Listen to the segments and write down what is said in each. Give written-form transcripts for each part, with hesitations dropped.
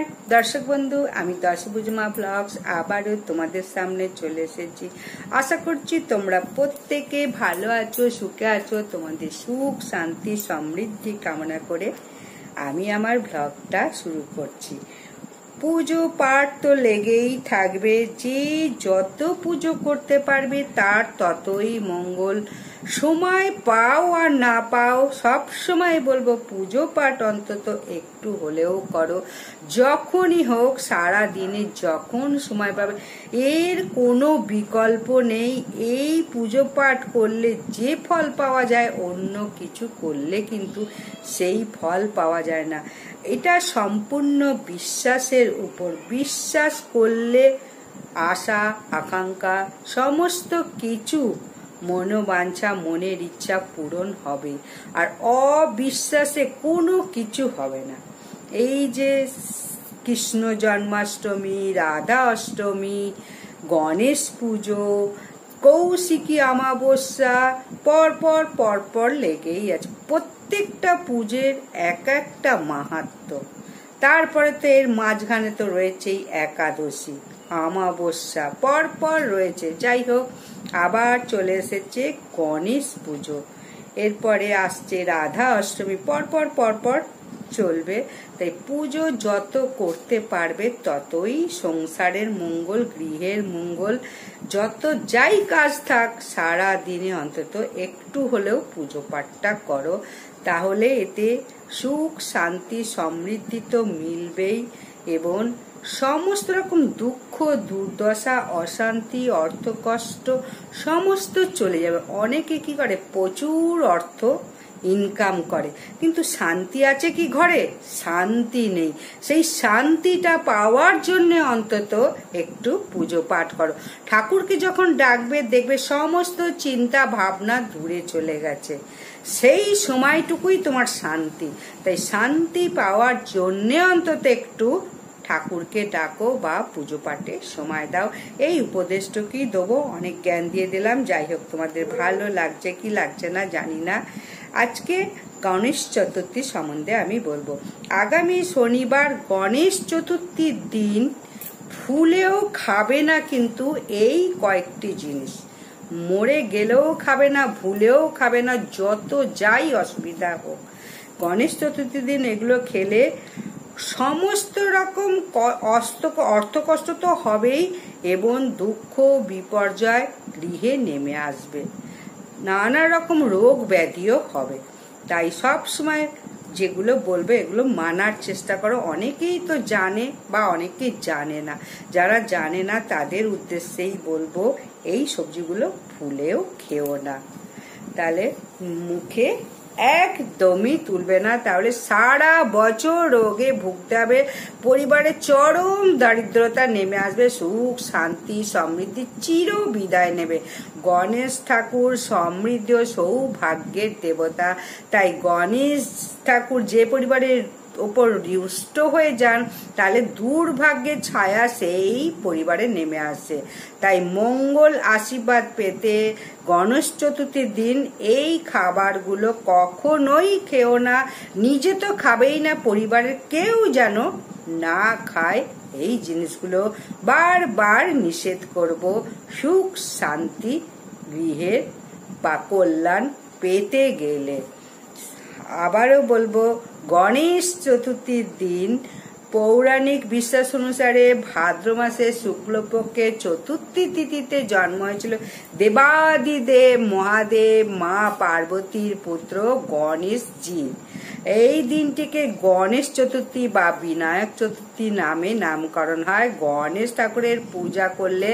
नमस्कार दर्शक बंधु आमी दशभुजा ब्लग्स आबारो तुम्हादेर सामने चले एसेछि। आशा करछि तोमरा प्रत्येके भालो आछो, सुखे आछो। तोमादेर सुख शांति समृद्धि कामना करे आमी आमार ब्लगटा शुरू करछि। पुजो पाठ तो लेगेई थाकबे, जे जत पुजो करते पारबे तार ततई मंगल। समय पाओ और ना पाओ सब समय बोलबो पुजो पाठ अंतत एकटू होलेओ करो, जखोनी होक सारा दिने जखन समय पाबे। एर कोनो विकल्प नेई। एई पुजो पाठ करले जे फल पावा जाय अन्य किछु करले किन्तु सेई फल पावा जाय ना। এটা সম্পূর্ণ বিশ্বাসের উপর। বিশ্বাস করলে আশা আকাঙ্ক্ষা সমস্ত কিছু মনোবাঞ্ছা মনের ইচ্ছা পূরণ হবে, আর অবিশ্বাসে কোনো কিছু হবে না। এই যে কৃষ্ণ জন্মাষ্টমী, রাধা অষ্টমী, গণেশ পুজো, কৌশিকী অমাবস্যা পরপর পরপর লেগেই আছে। প্রত্যেকটা পুজোর এক একটা মাহাত্ম্য। তারপরে তো এর মাঝখানে তো রয়েছেই একাদশী, অমাবস্যা পরপর রয়েছে। যাই হোক, আবার চলে এসেছে গণেশ পুজো, এরপরে আসছে রাধা অষ্টমী, পরপর পরপর চলবে। তাই পুজো যত করতে পারবে ততই সংসারের মঙ্গল, গৃহের মঙ্গল। যত যাই কাজ থাক সারা দিনে অন্তত একটু হলেও পুজো পাঠটা করো, তাহলে এতে সুখ শান্তি সমৃদ্ধি তো মিলবেই এবং সমস্ত রকম দুঃখ দুর্দশা অশান্তি অর্থকষ্ট সমস্ত চলে যাবে। অনেকে কি করে প্রচুর অর্থ ইনকাম করে কিন্তু শান্তি আছে কি ঘরে? শান্তি নেই। সেই শান্তিটা পাওয়ার জন্য অন্তত একটু পুজো পাঠ করো। ঠাকুরকে যখন ডাকবে দেখবে সমস্ত চিন্তা ভাবনা দূরে চলে গেছে। সেই সময়টুকুই তোমার শান্তি। তাই শান্তি পাওয়ার জন্য অন্তত একটু ঠাকুরকে ডাকো বা পুজো পাঠে সময় দাও। এই উপদেশটুকুই দেবো, অনেক জ্ঞান দিয়ে দিলাম। যাই হোক, তোমাদের ভালো লাগছে কি লাগছে না জানি না। আজকে গণেশ চতুর্থী সম্বন্ধে আমি বলবো। আগামী শনিবার গণেশ চতুর্থীর দিন ভুলেও খাবে না কিন্তু এই কয়েকটি জিনিস। মরে গেলেও খাবে না, ভুলেও খাবে না, যত যাই অসুবিধা হোক। গণেশ চতুর্থীর দিন এগুলো খেলে সমস্ত রকম অর্থকষ্ট তো হবেই এবং দুঃখ বিপর্যয় গৃহে নেমে আসবে, নানা রকম রোগ ব্যাধিও হবে। তাই সব সময় যেগুলো বলবে এগুলো মানার চেষ্টা করো। অনেকেই তো জানে বা অনেকেই জানে না। যারা জানে না তাদের উদ্দেশ্যেই বলবো এই সবজিগুলো ভুলেও খেও না। তাহলে মুখে একদমই তুলবে না, তাহলে সারা বছর রোগে ভুগতে হবে, পরিবারে চরম দারিদ্রতা নেমে আসবে, সুখ শান্তি সমৃদ্ধি চির বিদায় নেবে। গণেশ ঠাকুর সমৃদ্ধি ও সৌভাগ্যের দেবতা। তাই গণেশ ঠাকুর যে পরিবারের ওপর রুষ্ট হয়ে যান তাহলে দুর্ভাগ্যের ছায়া সেই পরিবারে নেমে আসে। তাই মঙ্গল আশীর্বাদ পেতে গণেশ চতুর্থীর দিন এই খাবারগুলো কখনোই খেও না। নিজে তো খাবেই না, পরিবারের কেউ যেন না খায়। এই জিনিসগুলো বারবার নিষেধ করব সুখ শান্তি গৃহের বা কল্যাণ পেতে গেলে। আবারও বলবো, গণেশ চতুর্থীর দিন পৌরাণিক বিশ্বাস অনুসারে ভাদ্র মাসে শুক্লপক্ষে চতুর্থী তিথিতে জন্ম হয়েছিল দেবাদিদেব মহাদেব মা পার্বতীর পুত্র গণেশজি। এই দিনটিকে গণেশ চতুর্থী বা বিনায়ক চতুর্থী নামে নামকরণ হয়। গণেশ ঠাকুরের পূজা করলে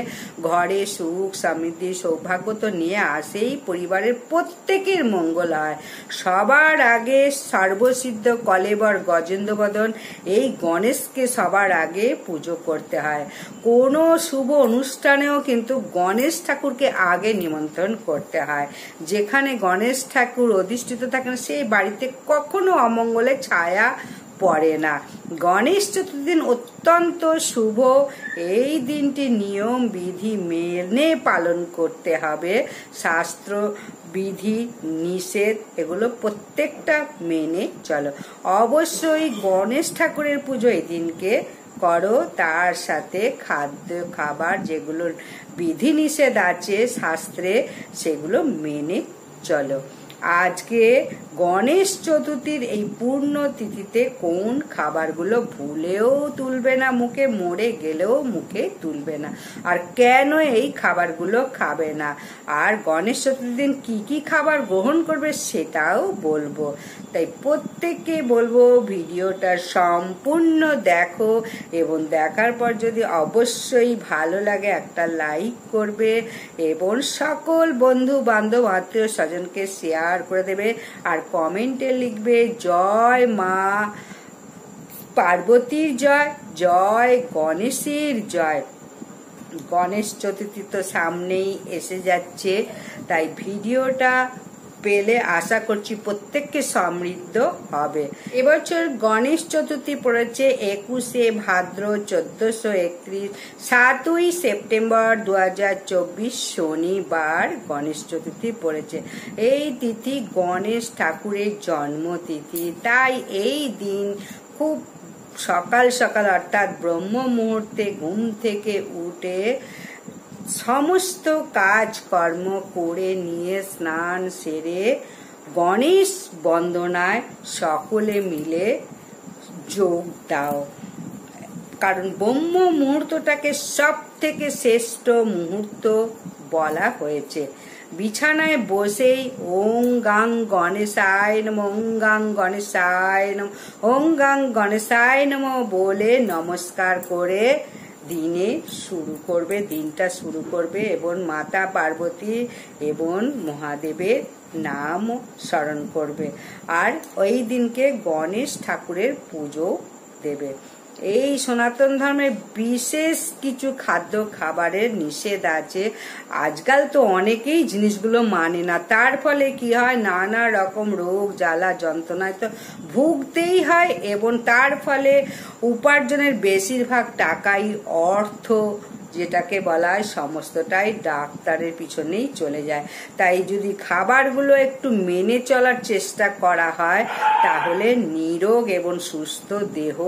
ঘরে সুখ সমৃদ্ধি সৌভাগ্য তো নিয়ে আসেই, পরিবারের প্রত্যেকের মঙ্গল হয়। সবার আগে সর্বসিদ্ধ কলেবর গজেন্দ্র বদন এই গণেশকে সবার আগে পুজো করতে হয়। কোনো শুভ অনুষ্ঠানেও কিন্তু গণেশ ঠাকুরকে আগে নিমন্ত্রণ করতে হয়। যেখানে গণেশ ঠাকুর অধিষ্ঠিত থাকেন সেই বাড়িতে কখনো অমঙ্গলের ছায়া পড়ে না। গণেশ চতুর্থী দিন অত্যন্ত শুভ। এই দিনটি নিয়ম বিধি মেনে পালন করতে হবে। শাস্ত্র বিধি নিষেধ এগুলো প্রত্যেকটা মেনে চলো। অবশ্যই গণেশ ঠাকুরের পুজো এদিনকে করো, তার সাথে খাদ্য খাবার যেগুলো বিধি নিষেধ আছে শাস্ত্রে সেগুলো মেনে চলো। আজকে গণেশ চতুর্থীর এই পূর্ণ তিথিতে কোন খাবারগুলো ভুলেও তুলবে না মুখে, মরে গেলেও মুখে তুলবে না, আর কেন এই খাবারগুলো খাবে না, আর গণেশ চতুর্থীর দিন কি কি খাবার গ্রহণ করবে সেটাও বলবো। তাই প্রত্যেককে বলবো ভিডিওটা সম্পূর্ণ দেখো, এবং দেখার পর যদি অবশ্যই ভালো লাগে একটা লাইক করবে, এবং সকল বন্ধু বান্ধব আত্মীয় স্বজনকে শেয়ার করে দেবে, আর কমেন্টে লিখবে জয় মা পার্বতীর জয়, জয় গণেশের জয়। গণেশ চতুর্থী তো সামনেই এসে যাচ্ছে, তাই ভিডিওটা পেলে আশা করছি প্রত্যেককে সমৃদ্ধ হবে। এবছর গণেশ চতুর্থী পড়েছে 21শে ভাদ্র 1431, 7ই সেপ্টেম্বর 2024 শনিবার গণেশ চতুর্থী পড়েছে। এই তিথি গণেশ ঠাকুরের জন্মতিথি, তাই এই দিন খুব সকাল সকাল অর্থাৎ ব্রহ্ম মুহূর্তে ঘুম থেকে উঠে সমস্ত কাজকর্ম করে নিয়ে স্নান সেরে গণেশ বন্দনায় সকলে মিলে যোগ দাও, কারণ ব্রহ্ম মুহূর্তটাকে সব থেকে শ্রেষ্ঠ মুহূর্ত বলা হয়েছে। বিছানায় বসেই ওং গাং গণেশায় নম, ওং গাং গণেশায় নম, ওং গাং গণেশায় নম বলে নমস্কার করে দিনটা শুরু করবে এবং মাতা পার্বতী এবং মহাদেবের নাম স্মরণ করবে, আর ওই দিনকে গণেশ ঠাকুরের পুজো দেবে। এই সনাতন ধর্মের বিশেষ কিছু খাদ্য খাবারের নিষেধ আছে। আজকাল তো অনেকেই জিনিসগুলো মানে না, তার ফলে কি হয়, নানা রকম রোগ জ্বালা যন্ত্রণায় তো ভুগতেই হয়, এবং তার ফলে উপার্জনের বেশিরভাগ টাকাই অর্থ যেটাকে বলা হয় সমস্তটাই ডাক্তারের পিছনেই চলে যায়। তাই যদি খাবারগুলো একটু মেনে চলার চেষ্টা করা হয় তাহলে নিরোগ এবং সুস্থ দেহ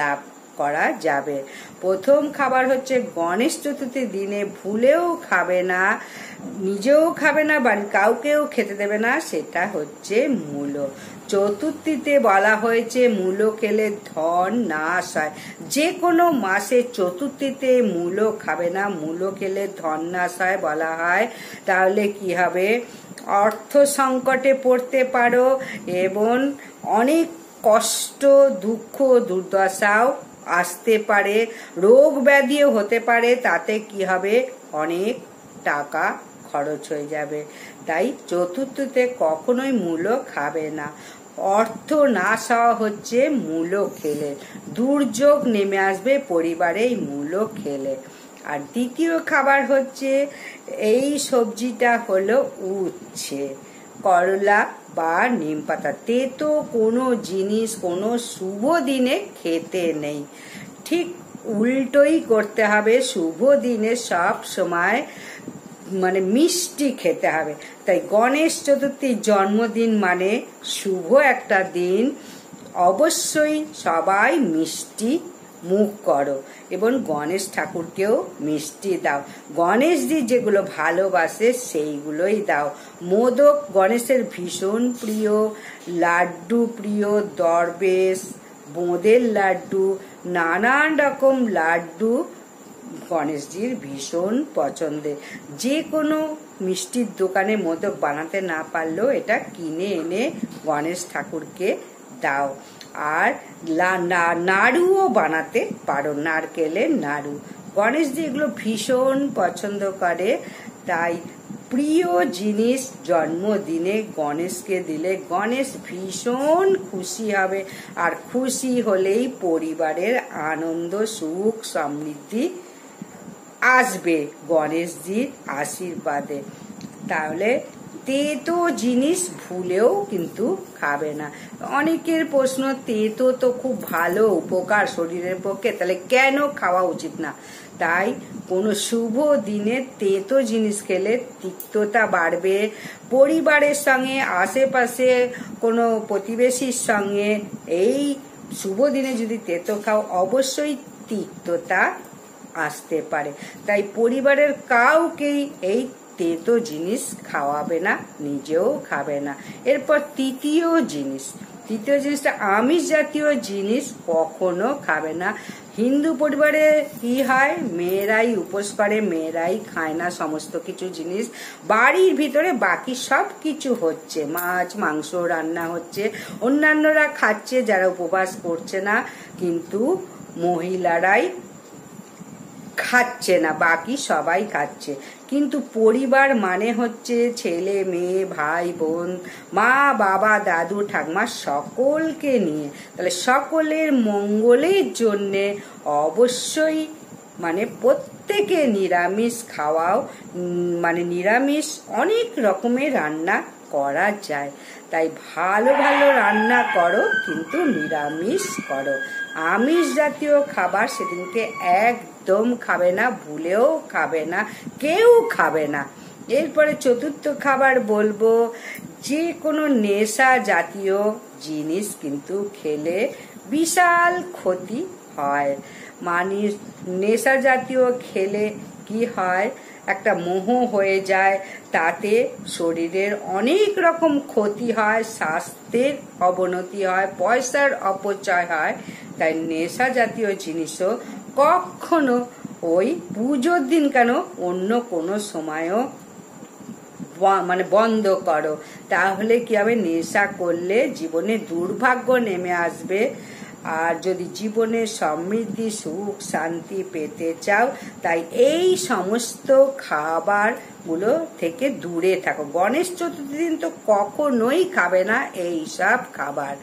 লাভ করা যাবে। প্রথম খাবার হচ্ছে গণেশ চতুর্থীর দিনে ভুলেও খাবে না, নিজেও খাবে না, বাড়ির কাউকেও খেতে দেবে না, সেটা হচ্ছে মূলো। চতুর্থীতে বলা হয়েছে মূলো খেলে ধন নাশ হয়। যে কোনো মাসে চতুর্থীতে মূলো খাবে না, মূলো খেলে ধন নাশ হয় বলা হয়। তাহলে কি হবে, অর্থ সংকটে পড়তে পারো এবং অনেক কষ্ট দুঃখ দুর্দশাও আসতে পারে, রোগ ব্যাধিও হতে পারে, তাতে কি হবে, অনেক টাকা খরচ হয়ে যাবে। তাই চতুর্থীতে কখনোই মূলো খাবে না। অর্থ নাশ হওয়া হচ্ছে মূলো খেলে, দুর্যোগ নেমে আসবে পরিবারে এই মূলো খেলে। আর দ্বিতীয় খাবার হচ্ছে এই সবজিটা হলো উচ্ছে, করলা বা নিম পাতা। তেতো কোনো জিনিস কোনো শুভ দিনে খেতে নেই, ঠিক উল্টোই করতে হবে। শুভ দিনে সব সময় মিষ্টি খেতে হবে। তাই গণেশ চতুর্থীর জন্মদিন মানে শুভ একটা দিন, অবশ্যই সবাই মিষ্টি মুখ করো এবং গণেশ ঠাকুরকেও মিষ্টি দাও। গণেশজি যেগুলো ভালোবাসে সেইগুলোই দাও। মোদক গণেশের ভীষণ প্রিয়, লাড্ডু প্রিয়, দরবেশ, বোঁদের লাড্ডু, নানান রকম লাড্ডু গণেশজির ভীষণ পছন্দের। যে কোনো মিষ্টির দোকানে মোদক বানাতে না পারলেও এটা কিনে এনে গণেশ ঠাকুরকে দাও। আর নাড়ুও বানাতে পারো, নারকেলের নাড়ু। গণেশজি এগুলো ভীষণ পছন্দ করে, তাই প্রিয় জিনিস জন্মদিনে গণেশকে দিলে গণেশ ভীষণ খুশি হবে, আর খুশি হলেই পরিবারের আনন্দ সুখ সমৃদ্ধি আসবে গণেশজির আশীর্বাদে। তাহলে তেতো জিনিস ভুলেও কিন্তু খাবে না। অনেকের প্রশ্ন, তেতো তো খুব ভালো, উপকার শরীরের পক্ষে, তাহলে কেন খাওয়া উচিত না? তাই কোনো শুভ দিনে তেতো জিনিস খেলে তিক্ততা বাড়বে। পরিবারের সঙ্গে, আশেপাশে কোনো প্রতিবেশীর সঙ্গে এই শুভ দিনে যদি তেতো খাও, অবশ্যই তিক্ততা আসতে পারে। তাই পরিবারের কাউকেই এই তেতো জিনিস খাওয়াবে না, নিজেও খাবে না। এরপর তৃতীয় জিনিসটা আমিষ জাতীয় জিনিস কখনো খাবে না। হিন্দু পরিবারে কি হয়, মেয়েরাই উপোস করে, মেয়েরাই খায় না সমস্ত কিছু জিনিস। বাড়ির ভিতরে বাকি সব কিছু হচ্ছে, মাছ মাংস রান্না হচ্ছে, অন্যান্যরা খাচ্ছে যারা উপবাস করছে না, কিন্তু মহিলারাই খাচ্ছে না, বাকি সবাই খাচ্ছে। কিন্তু পরিবার মানে হচ্ছে ছেলে মেয়ে ভাই বোন, মা বাবা দাদু ঠাকমা সকলকে নিয়ে। তাহলে সকলের মঙ্গলের জন্যে অবশ্যই প্রত্যেকে নিরামিষ খাওয়াও, নিরামিষ অনেক রকমের রান্না করা যায়। তাই ভালো ভালো রান্না করো, কিন্তু নিরামিষ করো। আমিষ জাতীয় খাবার সেদিনকে একদম খাবে না, ভুলেও খাবে না, কেউ খাবে না। এরপরে চতুর্থ খাবার বলবো, যে কোনো নেশা জাতীয় জিনিস কিন্তু খেলে বিশাল ক্ষতি হয়। নেশা জাতীয় খেলে কি হয়, একটা মোহ হয়ে যায়, তাতে শরীরের অনেক রকম ক্ষতি হয়, স্বাস্থ্যের অবনতি হয়, পয়সার অপচয় হয়। তাই নেশা জাতীয় জিনিসও কখনো ওই পুজোর দিন কেন, অন্য কোনো সময়ও বন্ধ করো। তাহলে কি হবে, নেশা করলে জীবনে দুর্ভাগ্য নেমে আসবে। আর যদি জীবনে সমৃদ্ধি সুখ শান্তি পেতে চাও, তাই এই সমস্ত খাবারগুলো থেকে দূরে থাকো। গণেশ চতুর্থী দিন তো কখনোই খাবে না এই সব খাবার।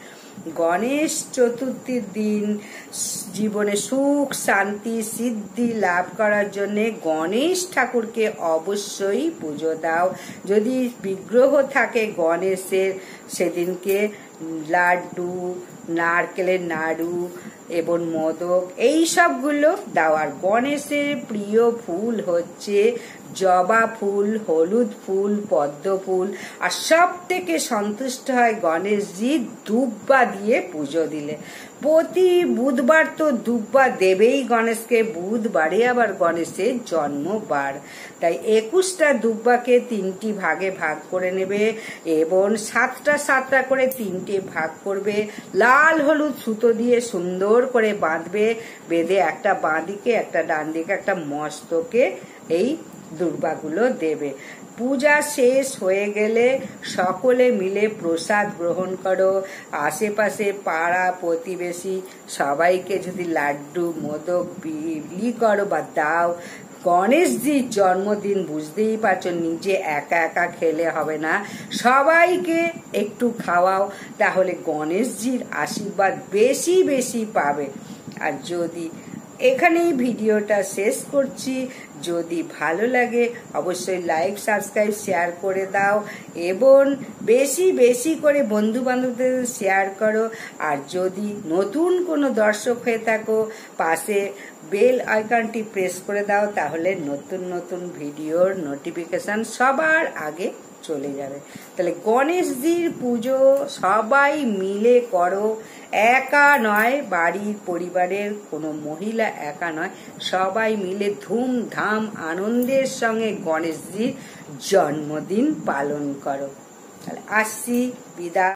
গণেশ চতুর্থীর দিন জীবনে সুখ শান্তি সিদ্ধি লাভ করার জন্য গণেশ ঠাকুরকে অবশ্যই পুজো দাও। যদি বিগ্রহ থাকে গণেশের, সেদিনকে লাড্ডু, নারকেলের নাড়ু এবং মোদক এই সবগুলো দাও। আর গণেশের প্রিয় ফুল হচ্ছে জবা ফুল, হলুদ ফুল, পদ্ম ফুল। আর সব থেকে সন্তুষ্ট হয় গণেশজি দুব্বা দিয়ে পুজো দিলে। প্রতি বুধবার তো দুব্বা দেবেই গণেশকে, বুধবারে আবার গণেশের জন্মবার। তাই 21টা দুব্বাকে 3টি ভাগে ভাগ করে নেবে এবং 7টা করে 3টে ভাগ করবে। লাল হলুদ সুতো দিয়ে সুন্দর করে বাঁধবে, বেঁধে একটা বাঁদিকে একটা ডান দিকে একটা মস্তকে এই দুর্বাগুলো দেবে। পূজা শেষ হয়ে গেলে সকলে মিলে প্রসাদ গ্রহণ করো। আশেপাশে পাড়া প্রতিবেশী সবাইকে যদি লাড্ডু মোদক বিলি করো বা দাও। গণেশজির জন্মদিন বুঝতেই পারছো, নিজে একা একা খেলে হবে না, সবাইকে একটু খাওয়াও, তাহলে গণেশজির আশীর্বাদ বেশি বেশি পাবে। আর যদি এখানেই ভিডিওটা শেষ করছি। যদি ভালো লাগে অবশ্যই লাইক সাবস্ক্রাইব শেয়ার করে দাও এবং বেশি বেশি করে বন্ধু বান্ধবদের শেয়ার করো। আর যদি নতুন কোনো দর্শক হয়ে থাকো, পাশে বেল আইকনটি প্রেস করে দাও, তাহলে নতুন নতুন ভিডিওর নোটিফিকেশন সবার আগে চলে যাবে। তাহলে গণেশজির পুজো সবাই মিলে করো, একা নয়, বাড়ির পরিবারের কোনো মহিলা একা নয়, সবাই মিলে ধুমধাম আনন্দের সঙ্গে গণেশজির জন্মদিন পালন করো। তাহলে আসছি, বিদায়।